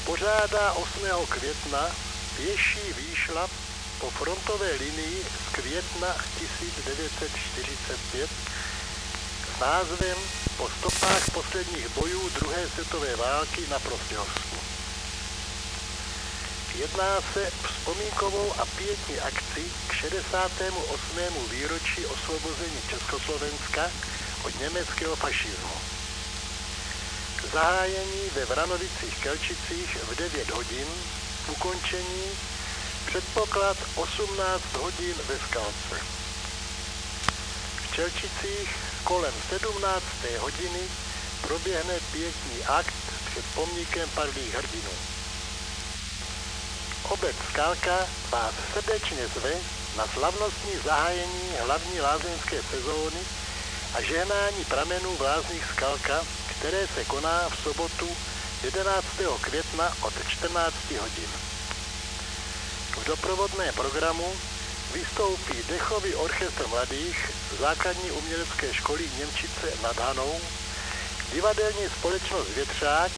pořádá 8. května pěší výšlap po frontové linii z května 1945 s názvem Po stopách posledních bojů druhé světové války na Prostějovsku. Jedná se vzpomínkovou a pietní akci k 68. výročí osvobození Československa od německého fašismu. Zahájení ve Vranovicích-Kelčicích v 9 hodin, ukončení předpoklad 18 hodin ve Skalce. V Kelčicích kolem 17. hodiny proběhne pietní akt před pomníkem padlých hrdinů. Obec Skalka vás srdečně zve na slavnostní zahájení hlavní lázeňské sezóny a žehnání pramenů v lázních Skalka, které se koná v sobotu 11. května od 14 hodin. V doprovodném programu vystoupí dechový orchestr mladých základní umělecké školy Němčice nad Hanou, divadelní společnost Větřák